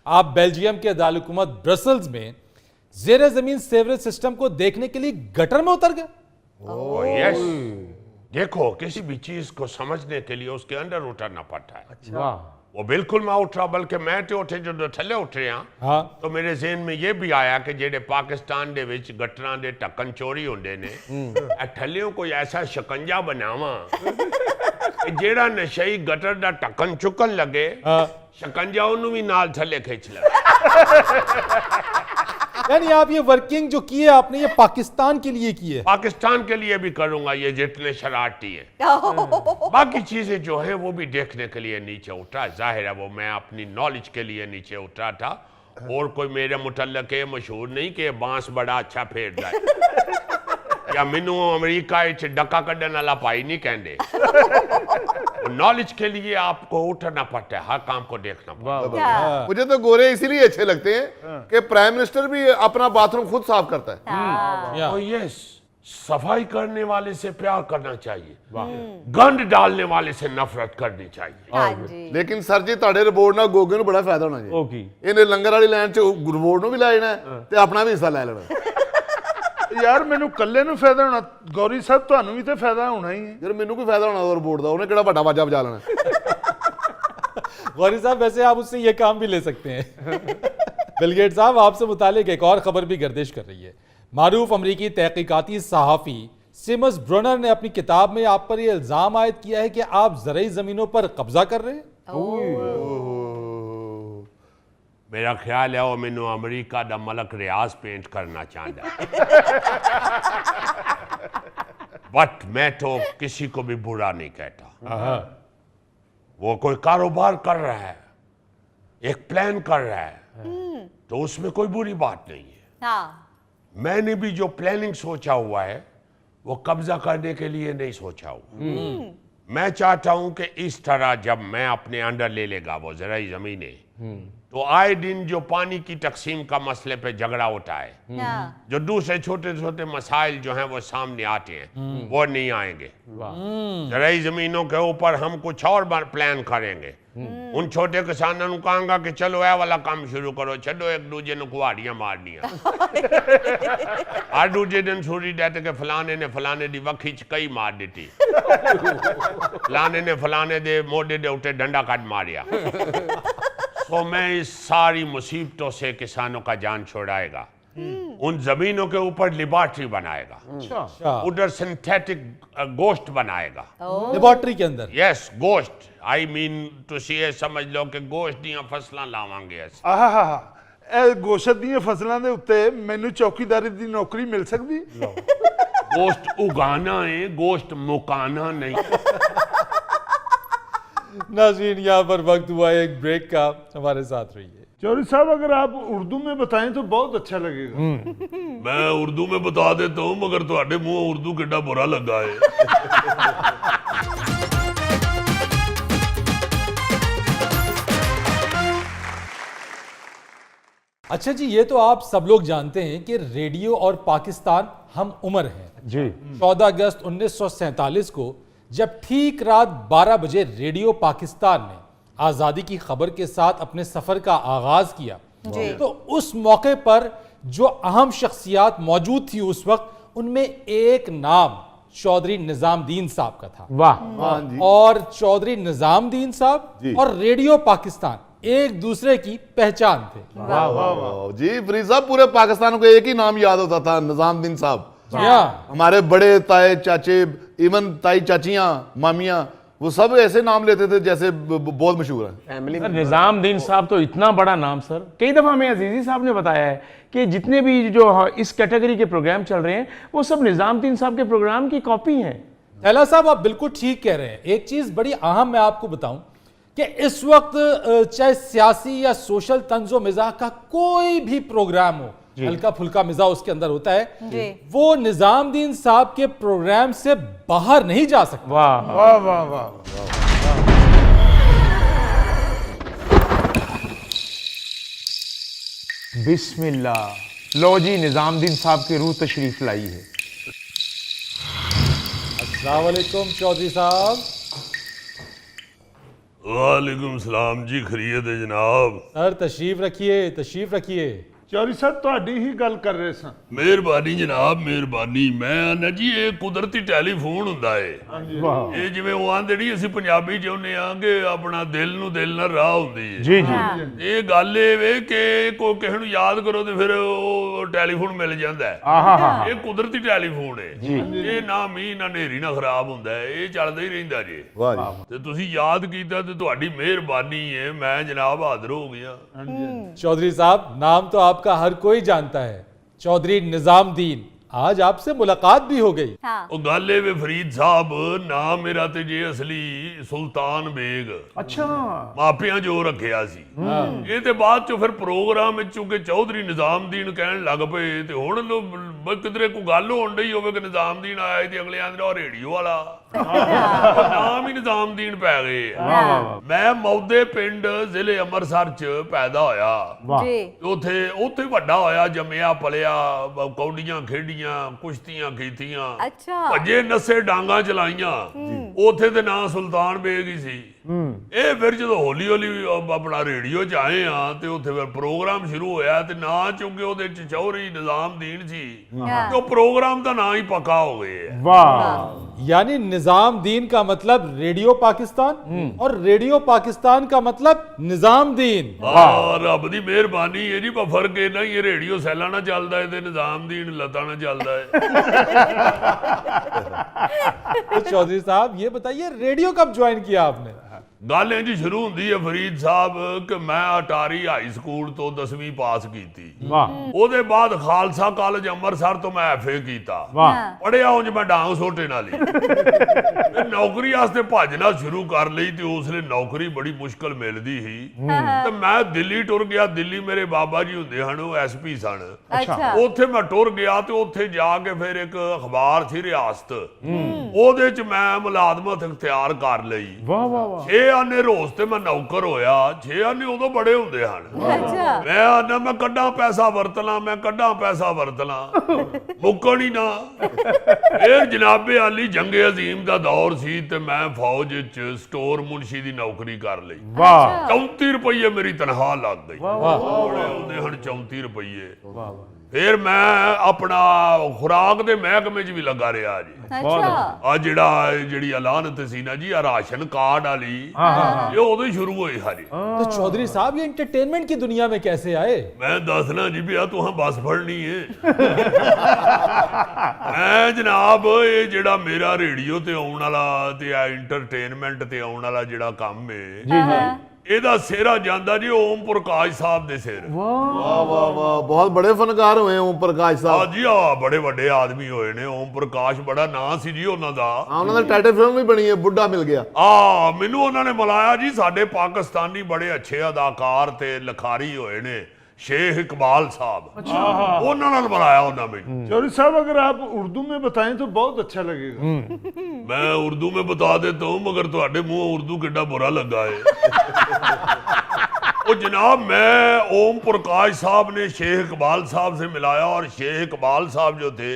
आप बेल्जियम के दारकूमत ब्रसल्स में जेर जमीन सीवरेज सिस्टम को देखने के लिए गटर में उतर गए। यस, देखो किसी भी चीज को समझने के लिए उसके अंदर उतरना पड़ता है। अच्छा। वो बिल्कुल मैं उतरा, बल्कि मैं तो उठे जो थले उतरे हाँ। तो मेरे ज़हन में ये भी आया कि जेडे पाकिस्तान दे विच गटरां दे ढक्कन चोरी होंदे ने, थल्लियों कोई ऐसा शिकंजा बनावा कि जेड़ा नशई गटर दा ढक्कन चुकन लगे, शिकंजा उन्होंने भी नाल थले खींच ले। यानी आप ये वर्किंग जो की है आपने, ये पाकिस्तान के लिए की है? पाकिस्तान के लिए भी करूंगा, ये जितने शरारती है। बाकी चीजें जो है वो भी देखने के लिए नीचे उतरा। जाहिर है वो मैं अपनी नॉलेज के लिए नीचे उतरा था, और कोई मेरे मुतल्लक ये मशहूर नहीं कि बांस बड़ा अच्छा फेरदा है या मैनू अमरीका डका कड्डन वाला पाई नहीं कहते। नॉलेज के लिए आपको उठना पड़ता है, हर काम को देखना पड़ता है। मुझे तो गोरे इसीलिए अच्छे लगते हैं कि प्राइम मिनिस्टर भी अपना बाथरूम खुद साफ करता है। तो यस, सफाई करने वाले से प्यार करना चाहिए, गंद डालने वाले से नफरत करनी चाहिए। लेकिन सर जी ਤੁਹਾਡੇ ਰਿਪੋਰਟ ਨਾਲ ਗੋਗੇ ਨੂੰ ਬੜਾ ਫਾਇਦਾ ਹੋਣਾ ਜੀ। ਉਹ ਕੀ? ਇਹਨੇ ਲੰਗਰ ਵਾਲੀ ਲਾਈਨ 'ਚ ਰਿਪੋਰਟ ਨੂੰ ਵੀ ਲੈ ਜਾਣਾ ਤੇ ਆਪਣਾ ਵੀ ਹਿੱਸਾ ਲੈ ਲੈਣਾ। ਯਾਰ ਮੈਨੂੰ ਕੱਲੇ ਨੂੰ ਫਾਇਦਾ ਹੋਣਾ, ਗੌਰੀ ਸਾਹਿਬ ਤੁਹਾਨੂੰ ਵੀ ਤੇ ਫਾਇਦਾ ਹੋਣਾ ਹੀ ਹੈ। ਯਾਰ ਮੈਨੂੰ ਕੋਈ ਫਾਇਦਾ ਹੋਣਾ ਉਹ ਰਿਪੋਰਟ ਦਾ, ਉਹਨੇ ਕਿਹੜਾ ਵੱਡਾ ਵਾਜਾ ਵਜਾ ਲੈਣਾ। गौरी साहब वैसे आप उससे ये काम भी ले सकते हैं। बिल गेट्स साहब, आपसे मुतालिक एक और खबर भी गर्दिश कर रही है। मारूफ अमरीकी तहकीकाती सहाफ़ी सिमस ब्रोनर ने अपनी किताब में आप पर यह इल्ज़ाम आयद किया है कि आप ज़रई ज़मीनों पर कब्जा कर रहे हैं। मेरा ख्याल है वो मैनू अमरीका दा मलक रियाज पेंट करना चाहता है। बट मैं तो किसी को भी बुरा नहीं कहता। वो कोई कारोबार कर रहा है, एक प्लान कर रहा है, तो उसमें कोई बुरी बात नहीं है। मैंने भी जो प्लानिंग सोचा हुआ है वो कब्जा करने के लिए नहीं सोचा हुआ। मैं चाहता हूं कि इस तरह जब मैं अपने अंडर ले लेगा वो ज़राई ज़मीनें, तो आए दिन जो पानी की तकसीम का मसले पे झगड़ा होता है, जो दूसरे छोटे छोटे मसाइल जो हैं वो सामने आते हैं, वो नहीं आएंगे। ज़राई ज़मीनों के ऊपर हम कुछ और प्लान करेंगे। उन छोटे किसानों को कहूंगा कि चलो यह वाला काम शुरू करो, छो एक दूजे ने कुहाड़ियां मारनियां। हर दूजे दिन सूरी देते कि फलाने ने फलाने दी वखी च कई मार दी, फलाने ने फलाने दे मोढे दे उते डंडा कट मारिया। तो मैं इस सारी मुसीबतों से किसानों का जान छोड़ाएगा, उन जमीनों के ऊपर लेबॉर्ट्री बनाएगा, उधर सिंथेटिक गोश्त बनाएगा लेबॉर्ट्री के अंदर। यस, गोश्त, आई मीन तुसी ये समझ लो कि गोश्त दियां फसलां लावांगे। ਆਹਾ ਇਹ ਗੋਸ਼ਤ ਦੀਆਂ ਫਸਲਾਂ ਦੇ ਉੱਤੇ ਮੈਨੂੰ ਚੌਕੀਦਾਰੀ ਦੀ ਨੌਕਰੀ ਮਿਲ ਸਕਦੀ? गोश्त उगाना है, गोश्त मुकाना नहीं। नाज़रीन, यहाँ पर वक्त हुआ है एक ब्रेक का, हमारे साथ रहिए। चौधरी साहब अगर आप उर्दू में बताएं तो बहुत अच्छा लगेगा। मैं उर्दू में बता देता हूँ, मगर तुम्हारे मुंह उर्दू कितना बुरा लगा है। अच्छा जी, ये तो आप सब लोग जानते हैं कि रेडियो और पाकिस्तान हम उम्र हैं जी। 14 अगस्त 1947 को जब ठीक रात 12 बजे रेडियो पाकिस्तान ने आज़ादी की खबर के साथ अपने सफ़र का आगाज़ किया, तो उस मौके पर जो अहम शख्सियात मौजूद थी उस वक्त, उनमें एक नाम चौधरी निज़ामुद्दीन साहब का था। वाह। और चौधरी निज़ामुद्दीन साहब और रेडियो पाकिस्तान एक दूसरे की पहचान थे। वाह वाह वाह जी। फरीद साहब, पूरे पाकिस्तान को एक ही नाम याद होता था, निज़ामुद्दीन साहब। हमारे बड़े ताए चाचे, इवन ताई चाचियां, मामियां, वो सब ऐसे नाम लेते थे जैसे बहुत मशहूर है। निज़ामुद्दीन साहब तो इतना बड़ा नाम सर, कई दफ़ा हमें अजीज़ी साहब ने बताया है कि जितने भी जो इस कैटेगरी के प्रोग्राम चल रहे हैं वो सब निज़ामुद्दीन साहब के प्रोग्राम की कॉपी हैं। थैला साहब, आप बिल्कुल ठीक कह रहे हैं। एक चीज़ बड़ी अहम मैं आपको बताऊं कि इस वक्त चाहे सियासी या सोशल तंजो मिजाह का कोई भी प्रोग्राम हो, हल्का फुल्का मिजाह उसके अंदर होता है, वो निज़ामुद्दीन साहब के प्रोग्राम से बाहर नहीं जा सकता। वाह वाह वाह वाह। बिस्मिल्लाह। लो जी, निज़ामुद्दीन साहब की रूह तशरीफ लाई है। अस्सलाम वालेकुम चौधरी साहब। वालेकुम सलाम जी, खैरियत है जनाब। सर तशरीफ रखिए। ਚੌਧਰੀ ਸਾਹਿਬ ਤੁਹਾਡੀ ਹੀ ਗੱਲ ਕਰ ਰਹੇ ਸਾਂ। ਮਿਹਰਬਾਨੀ ਜਨਾਬ, ਮਿਹਰਬਾਨੀ। ਮੈਂ ਆਨਾ ਜੀ ਇਹ ਕੁਦਰਤੀ ਟੈਲੀਫੋਨ ਹੁੰਦਾ ਏ। ਵਾਹ ਇਹ ਜਿਵੇਂ ਉਹ ਆਂਦੇ ਨਹੀਂ, ਅਸੀਂ ਪੰਜਾਬੀ ਚ ਹੁੰਦੇ ਆ ਕਿ ਆਪਣਾ ਦਿਲ ਨੂੰ ਦਿਲ ਨਾਲ ਰਾਹ ਹੁੰਦੀ ਏ। जी जी ਇਹ ਗੱਲ ਇਹ ਵੇ ਕਿ ਕੋਈ ਕਿਸੇ ਨੂੰ ਯਾਦ ਕਰੋ ਤੇ ਫਿਰ ਉਹ ਟੈਲੀਫੋਨ ਮਿਲ ਜਾਂਦਾ ਹੈ। आहा हा ਇਹ ਕੁਦਰਤੀ ਟੈਲੀਫੋਨ ਹੈ। ਇਹ ਨਾ ਮੀਂਹ ਨਾ ਹਨੇਰੀ ਨਾ ਖਰਾਬ ਹੁੰਦਾ ਹੈ, ਇਹ ਚੱਲਦਾ ਹੀ ਰਹਿੰਦਾ ਜੀ। वाह जी। ਤੇ ਤੁਸੀਂ ਯਾਦ ਕੀਤਾ ਤੇ ਤੁਹਾਡੀ ਮਿਹਰਬਾਨੀ ਹੈ, ਮੈਂ ਜਨਾਬ ਹਾਜ਼ਰ ਹੋ ਗਿਆ। चौधरी साहब, नाम तो आपका हर कोई जानता है, चौधरी निजामुद्दीन। आज आपसे मुलाकात भी हो गई। ਉਹ ਗੱਲ ਇਹ ਵੇ ਫਰੀਦ ਸਾਹਿਬ, ਨਾਮ ਮੇਰਾ ਤੇ ਜੇ ਅਸਲੀ ਸੁਲਤਾਨ ਬੇਗ, अच्छा ਮਾਪਿਆਂ ਜੋ ਰੱਖਿਆ ਸੀ। ਇਹ ਤੇ ਬਾਅਦ ਚੋਂ ਫਿਰ ਪ੍ਰੋਗਰਾਮ ਵਿੱਚ ਚੁੱਕੇ ਚੌਧਰੀ ਨਿਜ਼ਾਮਦੀਨ ਕਹਿਣ ਲੱਗ ਪਏ ਤੇ ਹੁਣ ਕਿਧਰੇ ਕੋਈ ਗੱਲ ਹੋਣ ਡਈ ਹੋਵੇ ਕਿ ਨਿਜ਼ਾਮਦੀਨ ਆਇਆ ਤੇ ਅਗਲੇ ਆਂਦੇ ਉਹ ਰੇਡੀਓ ਵਾਲਾ ਨਾਮ ਹੀ ਨਿਜ਼ਾਮਦੀਨ ਪੈ ਗਏ। ਮੈਂ ਮੌਦੇ ਪਿੰਡ ਜ਼ਿਲ੍ਹੇ ਅੰਮ੍ਰਿਤਸਰ ਚ ਪੈਦਾ ਹੋਇਆ। वाह ਉੱਥੇ ਵੱਡਾ ਹੋਇਆ, ਜੰਮਿਆ ਪਲਿਆ, ਕੌਡੀਆਂ ਖੇਡੀਆਂ, ਕੁਸ਼ਤੀਆਂ ਕੀਤੀਆਂ, ਭੱਜੇ ਨੱਸੇ, ਡਾਂਗਾ ਚਲਾਈਆਂ। ਉੱਥੇ ਤੇ ਨਾਂ ਸੁਲਤਾਨ ਬੇਗ ਹੀ ਸੀ। ਇਹ ਫਿਰ ਜਦੋਂ ਹੌਲੀ ਹੌਲੀ ਆਪਣਾ ਰੇਡੀਓ ਚ ਆਏ ਆ ਤੇ ਉੱਥੇ ਫਿਰ ਪ੍ਰੋਗਰਾਮ ਸ਼ੁਰੂ ਹੋਇਆ ਤੇ ਨਾਂ ਚੁੱਕੇ ਉਹਦੇ ਚ ਚੌਧਰੀ ਨਿਜ਼ਾਮਦੀਨ ਸੀ ਤੇ ਉਹ ਪ੍ਰੋਗਰਾਮ ਦਾ ਨਾਂ ਹੀ ਪੱਕਾ ਹੋ ਗਿਆ। वाह यानी निजामुद्दीन का मतलब रेडियो पाकिस्तान और रेडियो पाकिस्तान का मतलब निजामुद्दीन। ਰੱਬ ਦੀ ਮਿਹਰਬਾਨੀ ਹੈ ਜੀ, ਪਰ ਫਰਕ ਇਹ ਨਹੀਂ, ਇਹ ਰੇਡੀਓ ਸੈਲਾਂ ਨਾਲ ਚੱਲਦਾ ਹੈ ਤੇ ਨਿਜ਼ਾਮਦੀਨ ਲੱਤਾਂ ਨਾਲ ਚੱਲਦਾ ਹੈ। तो चौधरी साहब ये बताइए, रेडियो कब ज्वाइन किया आपने? ਗੱਲ ਇੰਝ ਸ਼ੁਰੂ ਹੁੰਦੀ ਹੈ ਫਰੀਦ ਸਾਹਿਬ ਕਿ ਮੈਂ ਅਟਾਰੀ ਹਾਈ ਸਕੂਲ ਤੋਂ 10ਵੀਂ ਪਾਸ ਕੀਤੀ। वाह ਉਹਦੇ ਬਾਅਦ ਖਾਲਸਾ ਕਾਲਜ ਅੰਮ੍ਰਿਤਸਰ ਤੋਂ ਮੈਂ ਐਫਏ ਕੀਤਾ। वाह ਪੜਿਆ ਉਂਝ ਮੈਂ ਡਾਂਗ ਸੋਟੇ ਨਾਲ ਹੀ। ਫਿਰ ਨੌਕਰੀ ਵਾਸਤੇ ਭੱਜਣਾ ਸ਼ੁਰੂ ਕਰ ਲਈ ਤੇ ਉਸ ਲਈ ਨੌਕਰੀ ਬੜੀ ਮੁਸ਼ਕਲ ਮਿਲਦੀ ਸੀ ਤੇ ਮੈਂ ਦਿੱਲੀ ਟੁਰ ਗਿਆ। ਦਿੱਲੀ ਮੇਰੇ ਬਾਬਾ ਜੀ ਹੁੰਦੇ ਹਨ, ਉਹ ਐਸਪੀ ਸਨ। ਉੱਥੇ ਮੈਂ ਟੁਰ ਗਿਆ ਤੇ ਉੱਥੇ ਜਾ ਕੇ ਫਿਰ ਇੱਕ ਅਖਬਾਰ ਸੀ ਰਿਆਸਤ, ਉਹਦੇ ਚ ਮੈਂ ਮੁਲਾਜ਼ਮਤ ਇਖਤਿਆਰ ਕਰ ਲਈ। वाह वाह वाह 6 ਆਨੇ ਰੋਜ਼ ਤੇ ਮੈਂ ਨੌਕਰ ਹੋਇਆ। 6 ਆਨੇ ਉਦੋਂ ਬੜੇ ਹੁੰਦੇ ਹਨ। ਮੈਂ ਆਨਾ ਮੈਂ ਕੱਢਾਂ ਪੈਸਾ ਵਰਤ ਲਾਂ, ਮੈਂ ਕੱਢਾਂ ਪੈਸਾ ਵਰਤ ਲਾਂ, ਮੁੱਕਣ ਹੀ ਨਾ। ਫਿਰ ਜਨਾਬੇ ਆਲੀ ਜੰਗੇ ਅਜ਼ੀਮ ਦਾ ਦੌਰ ਸੀ ਤੇ ਮੈਂ ਫੌਜ ਵਿੱਚ ਸਟੋਰ ਮੁਨਸ਼ੀ ਦੀ ਨੌਕਰੀ ਕਰ ਲਈ। वाह 34 ਰੁਪਏ ਮੇਰੀ ਤਨਖਾਹ ਲੱਗ ਗਈ। ਬੜੇ ਹੁੰਦੇ ਹਨ 34 ਰੁਪਏ। ਫਿਰ ਮੈਂ ਆਪਣਾ ਖੁਰਾਕ ਦੇ ਮਹਿਕਮੇ 'ਚ ਵੀ ਲੱਗਾ ਰਿਹਾ ਜੀ। ਆ ਜਿਹੜੀ ਅਲਾਨਤ ਸੀ ਨਾ ਜੀ, ਆ ਰਾਸ਼ਨ ਕਾਰਡ ਵਾਲੀ, ਇਹ ਉਦੋਂ ਹੀ ਸ਼ੁਰੂ ਹੋਈ ਸਾਰੀ। तो चौधरी साहब ये एंटरटेनमेंट की दुनिया में कैसे आए? ਮੈਂ ਦੱਸਣਾ ਜੀ ਵੀ ਆ ਤੁਹਾਂ ਬੱਸ ਫੜਨੀ ਏ। ਮੈਂ ਜਨਾਬ ਇਹ ਜਿਹੜਾ ਮੇਰਾ ਰੇਡੀਓ ਤੇ ਆਉਣ ਵਾਲਾ ਤੇ ਆ ਇੰਟਰਟੇਨਮੈਂਟ ਤੇ ਆਉਣ ਵਾਲਾ ਜਿਹੜਾ ਕੰਮ ਏ, ਇਹਦਾ ਸਿਹਰਾ ਜਾਂਦਾ ਜੀ ਓਮ ਪ੍ਰਕਾਸ਼ ਸਾਹਿਬ ਦੇ ਸਿਰ। वाह वाह वाह, बहुत बड़े फनकार हुए हैं ओम प्रकाश ਆ साहब। ਜੀ ਆ ਬੜੇ ਵੱਡੇ ਆਦਮੀ ਹੋਏ ਨੇ। ਓਮ ਪ੍ਰਕਾਸ਼ ਬੜਾ ਨਾਂ ਸੀ ਜੀ ਉਹਨਾਂ ਦਾ। हाँ, उन्होंने टाइटल फिल्म भी बनी है, बुड्ढा मिल गया। ਮੈਨੂੰ ਉਹਨਾਂ ਨੇ ਮਿਲਾਇਆ ਜੀ। ਸਾਡੇ ਪਾਕਿਸਤਾਨੀ ਬੜੇ ਅੱਛੇ ਅਦਾਕਾਰ ਤੇ ਲਿਖਾਰੀ ਹੋਏ ਨੇ, शेख इकबाल साहब, उन्होंने बुलाया उन्होंने मैनू। चौधरी साहब अगर आप उर्दू में बताएं तो बहुत अच्छा लगेगा। मैं उर्दू में बता देता हूँ, मगर तुहाडे मुंह उर्दू कितना बुरा लगा है। ओ जनाब, मैं ओम प्रकाश साहब ने शेख इकबाल साहब से मिलाया और शेख इकबाल साहब जो थे